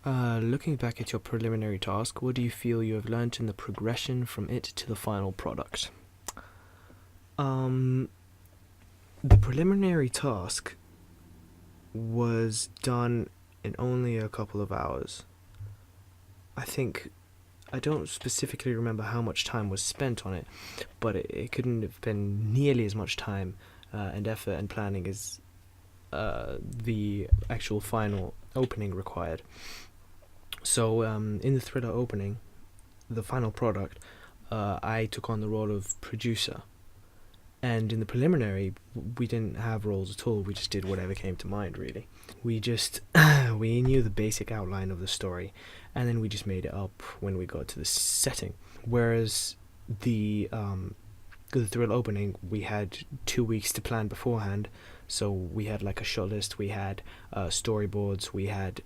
Looking back at your preliminary task, what do you feel you have learnt in the progression from it to the final product? Um, the preliminary task was done in only a couple of hours. I think I don't specifically remember how much time was spent on it, but it couldn't have been nearly as much time and effort and planning as the actual final opening required. So, in the thriller opening, the final product, I took on the role of producer. And in the preliminary, we didn't have roles at all. We just did whatever came to mind, really. We just we knew the basic outline of the story, and then we just made it up when we got to the setting. Whereas the thriller opening, we had 2 weeks to plan beforehand. So we had like a shot list, we had storyboards, we had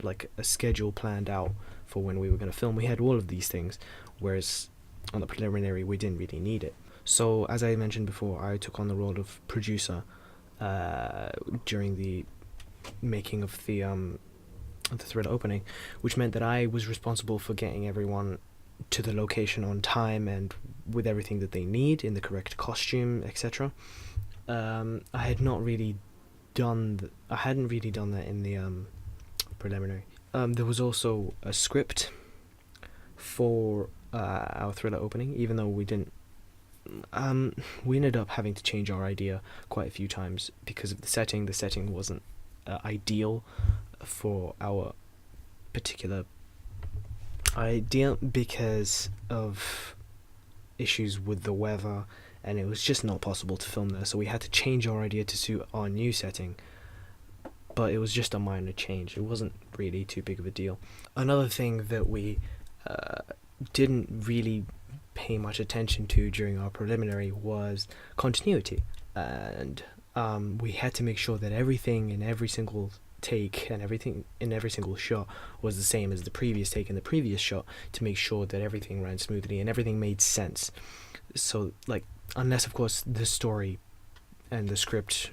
like a schedule planned out for when we were going to film. We had all of these things, whereas on the preliminary we didn't really need it. So as I mentioned before, I took on the role of producer during the making of the thriller opening, which meant that I was responsible for getting everyone to the location on time and with everything that they need in the correct costume, etc. I had not really I hadn't really done that in the preliminary. There was also a script for our thriller opening, even though we didn't. We ended up having to change our idea quite a few times because of the setting. The setting wasn't ideal for our particular idea because of issues with the weather, and it was just not possible to film there. So we had to change our idea to suit our new setting. But it was just a minor change. It wasn't really too big of a deal. Another thing that we didn't really pay much attention to during our preliminary was continuity, and we had to make sure that everything in every single take and everything in every single shot was the same as the previous take and the previous shot, to make sure that everything ran smoothly and everything made sense. So, like, unless of course the story and the script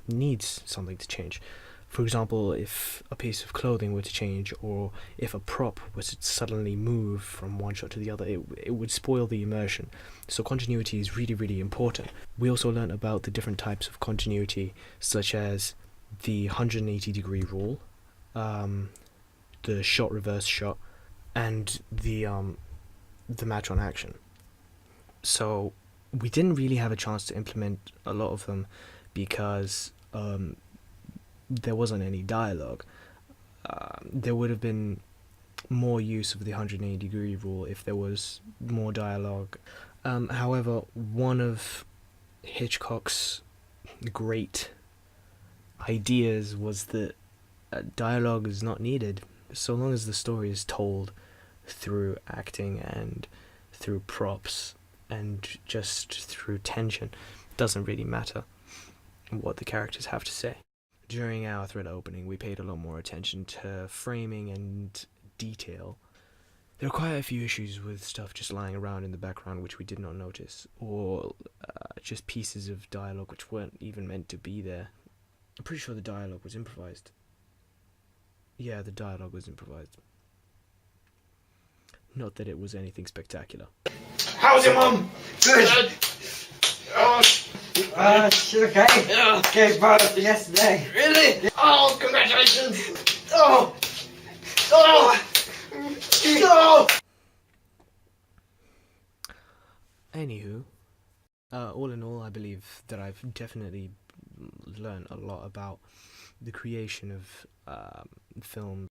needs something to change. For example, if a piece of clothing were to change, or if a prop was to suddenly move from one shot to the other, it would spoil the immersion. So continuity is really, really important. We also learned about the different types of continuity, such as the 180-degree rule, the shot reverse shot, and the match on action. So we didn't really have a chance to implement a lot of them because there wasn't any dialogue. There would have been more use of the 180-degree rule if there was more dialogue. However, one of Hitchcock's great ideas was that dialogue is not needed. So long as the story is told through acting and through props and just through tension, it doesn't really matter what the characters have to say. During our thriller opening, we paid a lot more attention to framing and detail. There are quite a few issues with stuff just lying around in the background which we did not notice, or just pieces of dialogue which weren't even meant to be there. I'm pretty sure the dialogue was improvised. Yeah, the dialogue was improvised. Not that it was anything spectacular. How's your mum? Good. Oh, She's okay. yeah. Gave birth yesterday. Really? Oh, congratulations. Oh. Oh. Oh. Anywho, all in all, I believe that I've definitely learned a lot about the creation of film